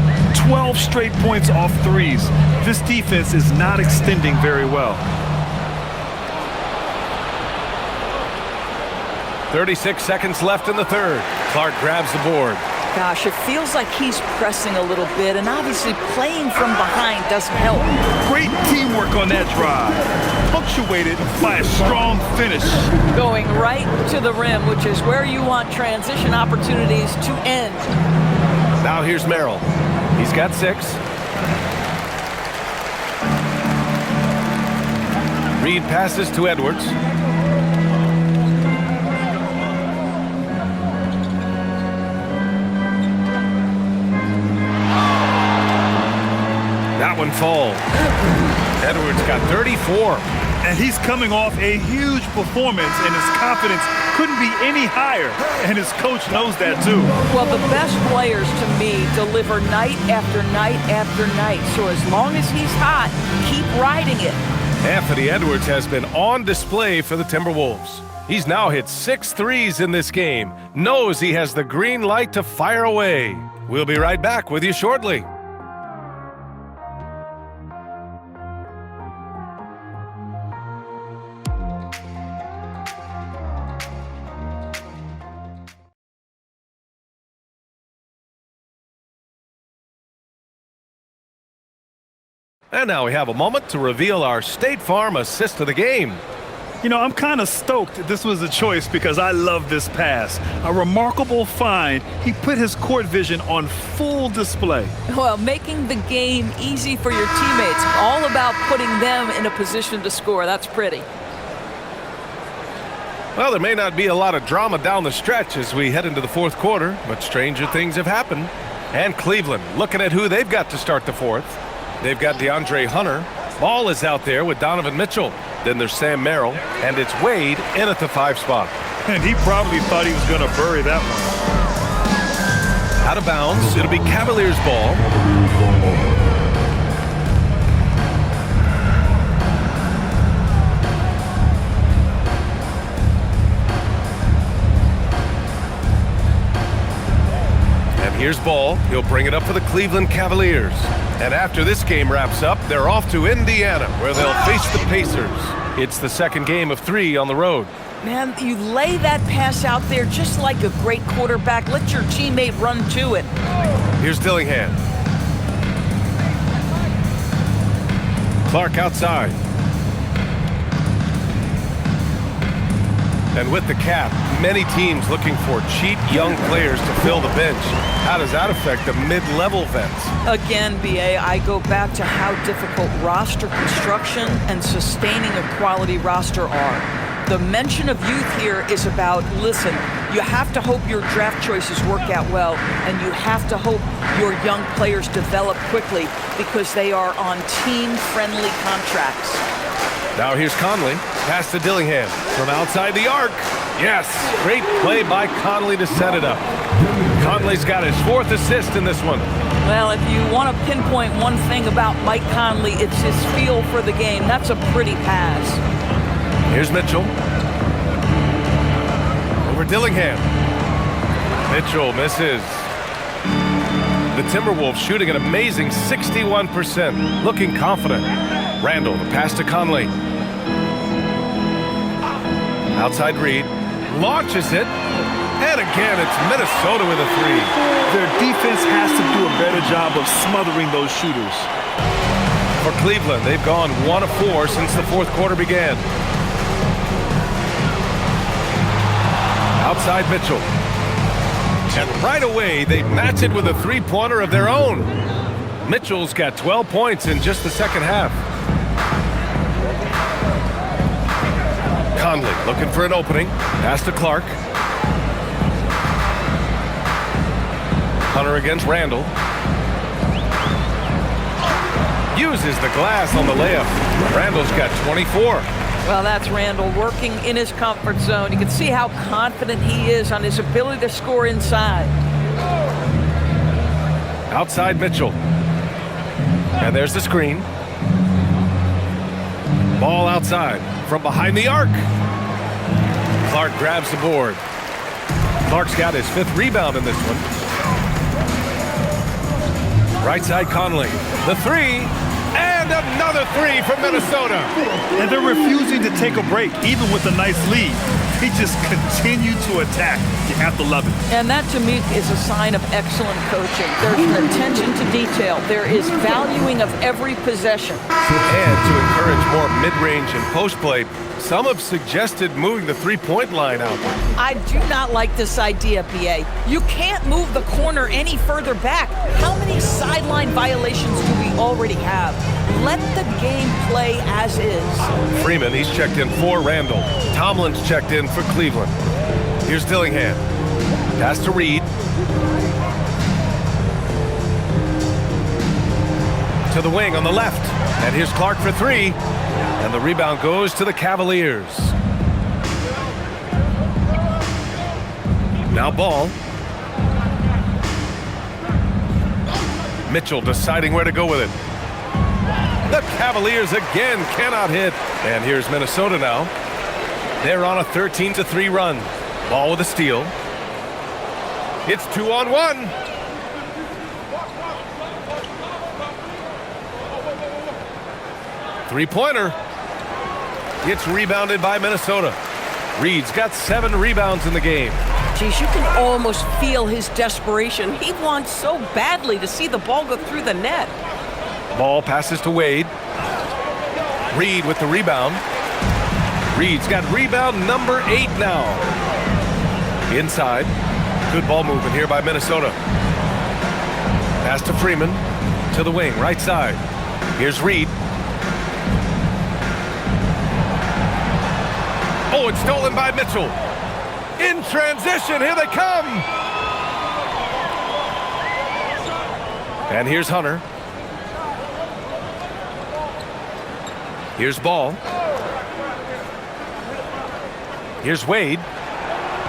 12 straight points off 3s. This defense is not extending very well. 36 seconds left in the third. Clark grabs the board. Gosh, it feels like he's pressing a little bit, and obviously playing from behind doesn't help. Great teamwork on that drive, punctuated by a strong finish. Going right to the rim, which is where you want transition opportunities to end. Now here's Merrill. He's got 6. Reed passes to Edwards. That one falls. Edwards got 34. And he's coming off a huge performance, and his confidence couldn't be any higher. And his coach knows that, too. Well, the best players, to me, deliver night after night after night. So as long as he's hot, keep riding it. Anthony Edwards has been on display for the Timberwolves. He's now hit 6 threes in this game. Knows he has the green light to fire away. We'll be right back with you shortly. And now we have a moment to reveal our State Farm assist of the game. You know, I'm kind of stoked this was a choice because I love this pass. A remarkable find. He put his court vision on full display. Well, making the game easy for your teammates. All about putting them in a position to score. That's pretty. Well, there may not be a lot of drama down the stretch as we head into the fourth quarter, but stranger things have happened. And Cleveland looking at who they've got to start the fourth. They've got DeAndre Hunter. Ball is out there with Donovan Mitchell. Then there's Sam Merrill, and it's Wade in at the 5 spot. And he probably thought he was going to bury that one. Out of bounds, it'll be Cavaliers ball. And here's Ball. He'll bring it up for the Cleveland Cavaliers. And after this game wraps up, they're off to Indiana, where they'll face the Pacers. It's the second game of 3 on the road. Man, you lay that pass out there just like a great quarterback. Let your teammate run to it. Here's Dillingham. Clark outside. And with the cap, many teams looking for cheap young players to fill the bench. How does that affect the mid-level vets? Again, BA, I go back to how difficult roster construction and sustaining a quality roster are. The mention of youth here is about, listen, you have to hope your draft choices work out well, and you have to hope your young players develop quickly because they are on team-friendly contracts. Now here's Conley. Pass to Dillingham from outside the arc. Yes, great play by Conley to set it up. Conley's got his 4th assist in this one. Well, if you want to pinpoint one thing about Mike Conley, it's his feel for the game. That's a pretty pass. Here's Mitchell. Over Dillingham. Mitchell misses. The Timberwolves shooting an amazing 61%, looking confident. Randall, the pass to Conley. Outside Reed, launches it, and again it's Minnesota with a 3. Their defense has to do a better job of smothering those shooters. For Cleveland, they've gone 1 of 4 since the fourth quarter began. Outside Mitchell. And right away, they match it with a 3-pointer of their own. Mitchell's got 12 points in just the second half. Conley looking for an opening. Pass to Clark. Hunter against Randall. Uses the glass on the layup. Randall's got 24. Well, that's Randall working in his comfort zone. You can see how confident he is on his ability to score inside. Outside Mitchell. And there's the screen. Ball outside from behind the arc. Clark grabs the board. Clark's got his 5th rebound in this one. Right side Conley. The 3. And another 3 from Minnesota. And they're refusing to take a break, even with a nice lead. They just continue to attack. You have to love it. And that, to me, is a sign of excellent coaching. There's an attention to detail. There is valuing of every possession. And to encourage more mid-range and post play, some have suggested moving the 3-point line out. I do not like this idea, BA. You can't move the corner any further back. How many sideline violations do we already have? Let the game play as is. Freeman, he's checked in for Randall. Tomlin's checked in for Cleveland. Here's Dillingham. Pass to Reed. To the wing on the left. And here's Clark for three. And the rebound goes to the Cavaliers. Now Ball. Mitchell deciding where to go with it. The Cavaliers again cannot hit. And here's Minnesota now. They're on a 13-3 run. Ball with a steal. It's 2-on-1. Three-pointer. It's rebounded by Minnesota. Reed's got 7 rebounds in the game. Geez, you can almost feel his desperation. He wants so badly to see the ball go through the net. Ball passes to Wade. Reed with the rebound. Reed's got rebound number 8 now. Inside. Good ball movement here by Minnesota. Pass to Freeman. To the wing, right side. Here's Reed. Oh, it's stolen by Mitchell. In transition, here they come. And here's Hunter. Here's Ball. Here's Wade.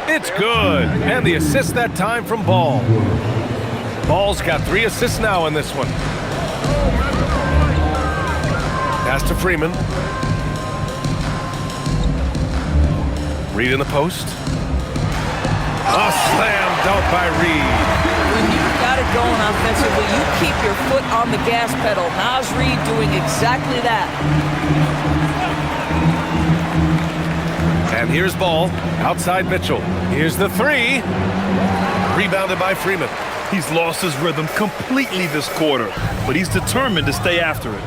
It's good. And the assist that time from Ball. Ball's got 3 assists now in this one. Pass to Freeman. Reed in the post. A slam dunk by Reed. When you've got it going offensively, you keep your foot on the gas pedal. Naz Reed doing exactly that. And here's Ball. Outside Mitchell. Here's the 3. Rebounded by Freeman. He's lost his rhythm completely this quarter, but he's determined to stay after it.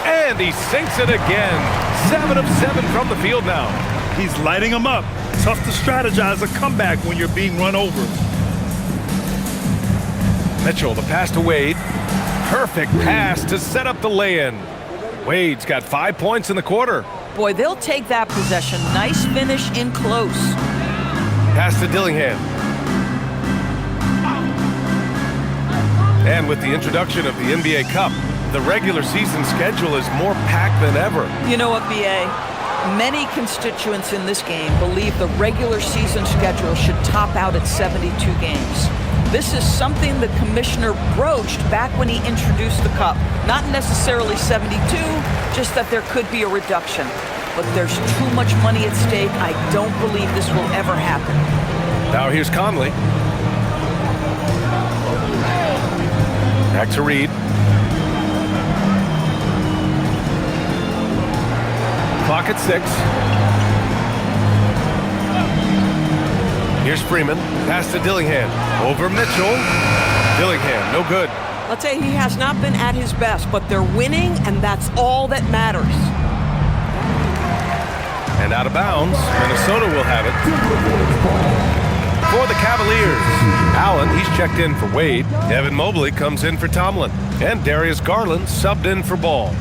And he sinks it again. 7 of 7 from the field now. He's lighting them up. Tough to strategize a comeback when you're being run over. Mitchell, the pass to Wade. Perfect pass to set up the lay-in. Wade's got 5 points in the quarter. Boy, they'll take that possession. Nice finish in close. Pass to Dillingham. And with the introduction of the NBA Cup, the regular season schedule is more packed than ever. You know what, B.A.? Many constituents in this game believe the regular season schedule should top out at 72 games. This is something the commissioner broached back when he introduced the Cup. Not necessarily 72, just that there could be a reduction. But there's too much money at stake. I don't believe this will ever happen. Now here's Conley. Back to Reed. Clock at 6. Here's Freeman. Pass to Dillingham. Over Mitchell. Dillingham, no good. I'll tell you, he has not been at his best, but they're winning, and that's all that matters. And out of bounds, Minnesota will have it. For the Cavaliers, Allen, he's checked in for Wade. Evan Mobley comes in for Tomlin. And Darius Garland subbed in for Ball.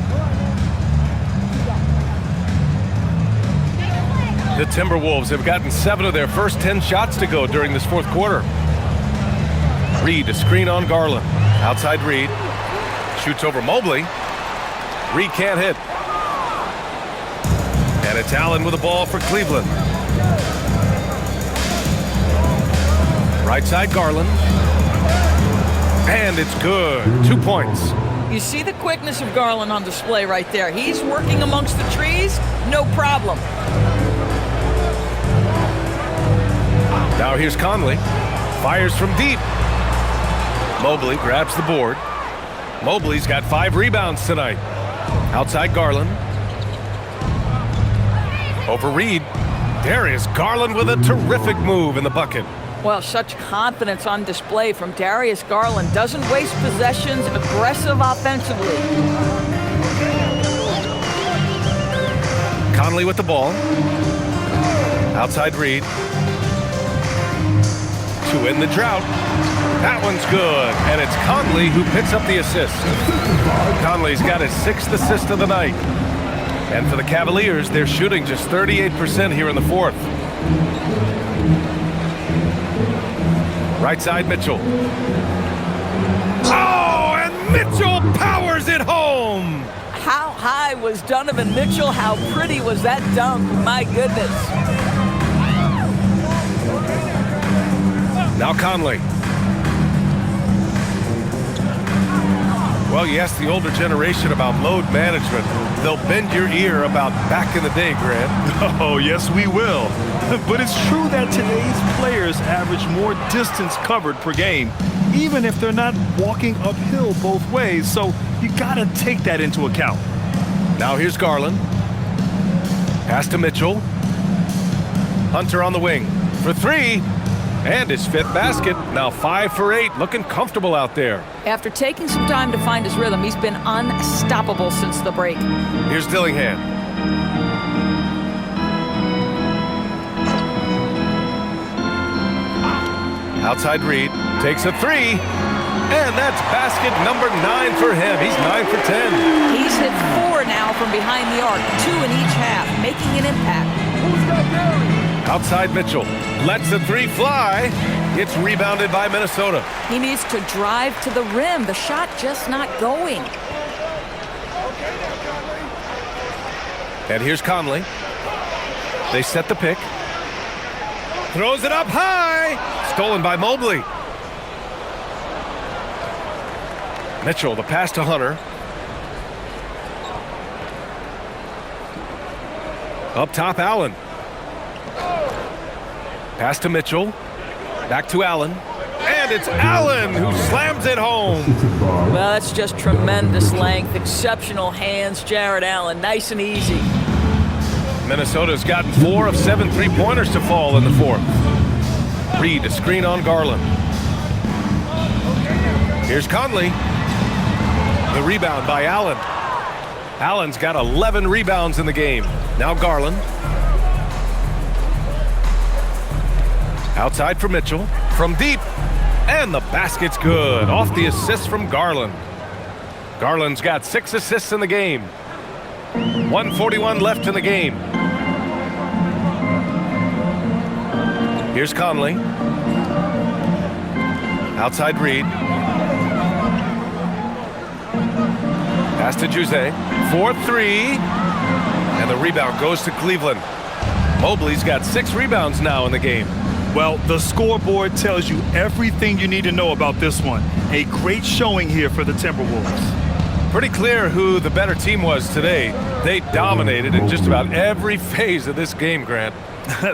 The Timberwolves have gotten 7 of their first 10 shots to go during this fourth quarter. Reed, a screen on Garland. Outside Reed. Shoots over Mobley. Reed can't hit. And it's Allen with the ball for Cleveland. Right side Garland. And it's good. 2 points. You see the quickness of Garland on display right there. He's working amongst the trees, no problem. Now here's Conley. Fires from deep. Mobley grabs the board. Mobley's got 5 rebounds tonight. Outside Garland. Over Reed. Darius Garland with a terrific move in the bucket. Well, such confidence on display from Darius Garland. Doesn't waste possessions, aggressive offensively. Conley with the ball. Outside Reed. To end the drought. That one's good. And it's Conley who picks up the assist. Conley's got his 6th assist of the night. And for the Cavaliers, they're shooting just 38% here in the fourth. Right side Mitchell. Oh, and Mitchell powers it home. How high was Donovan Mitchell? How pretty was that dunk? My goodness. Now Conley. Well, you ask the older generation about load management. They'll bend your ear about back in the day, Grant. Oh, yes, we will. But it's true that today's players average more distance covered per game, even if they're not walking uphill both ways. So you got to take that into account. Now here's Garland. Pass to Mitchell. Hunter on the wing for three. And his fifth basket. Now 5 for 8. Looking comfortable out there. After taking some time to find his rhythm, he's been unstoppable since the break. Here's Dillingham. Outside Reed. Takes a three. And that's basket number 9 for him. He's 9 for 10. He's hit 4 now from behind the arc, 2 in each half, making an impact. Outside Mitchell. Lets the three fly. It's rebounded by Minnesota. He needs to drive to the rim. The shot just not going. And here's Conley. They set the pick. Throws it up high. Stolen by Mobley. Mitchell, the pass to Hunter. Up top, Allen. Pass to Mitchell. Back to Allen. And it's Allen who slams it home. Well, that's just tremendous length. Exceptional hands, Jared Allen. Nice and easy. Minnesota's gotten 4 of 7 three-pointers to fall in the fourth. Reed, a screen on Garland. Here's Conley. The rebound by Allen. Allen's got 11 rebounds in the game. Now Garland. Outside for Mitchell. From deep. And the basket's good. Off the assist from Garland. Garland's got 6 assists in the game. 1:41 left in the game. Here's Conley. Outside Reed. Pass to Jose. 4-3. And the rebound goes to Cleveland. Mobley's got 6 rebounds now in the game. Well, the scoreboard tells you everything you need to know about this one. A great showing here for the Timberwolves. Pretty clear who the better team was today. They dominated in just about every phase of this game, Grant.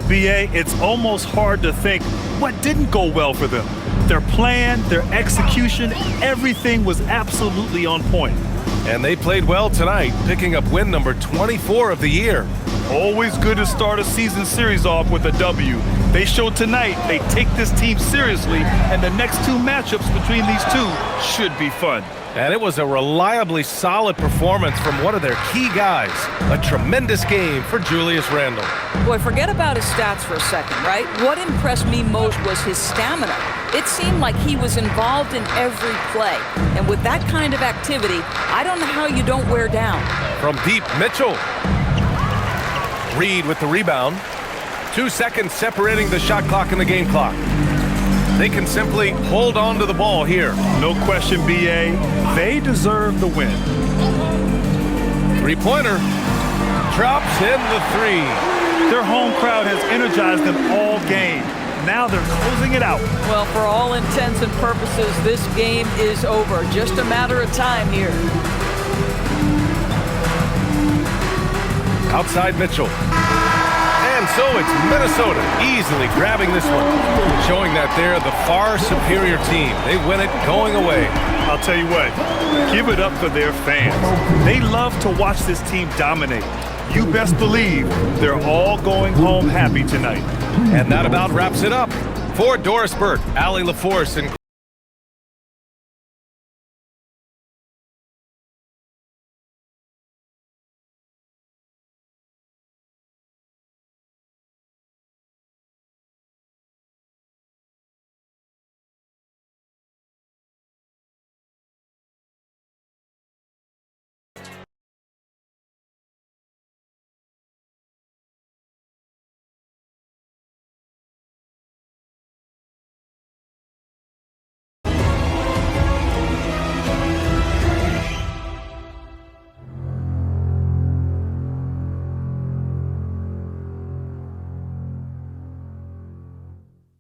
BA, it's almost hard to think what didn't go well for them. Their plan, their execution, everything was absolutely on point. And they played well tonight, picking up win number 24 of the year. Always good to start a season series off with a W. They showed tonight they take this team seriously, and the next 2 matchups between these two should be fun. And it was a reliably solid performance from one of their key guys. A tremendous game for Julius Randle. Boy, forget about his stats for a second, right? What impressed me most was his stamina. It seemed like he was involved in every play. And with that kind of activity, I don't know how you don't wear down. From deep, Mitchell. Reed with the rebound. 2 seconds separating the shot clock and the game clock. They can simply hold on to the ball here. No question, BA. They deserve the win. Three-pointer. Drops in the 3. Their home crowd has energized them all game. Now they're closing it out. Well, for all intents and purposes, this game is over. Just a matter of time here. Outside Mitchell. And so it's Minnesota easily grabbing this one, showing that they're the far superior team. They win it going away. I'll tell you what, give it up for their fans. They love to watch this team dominate. You best believe they're all going home happy tonight. And that about wraps it up. For Doris Burke, Allie LaForce, and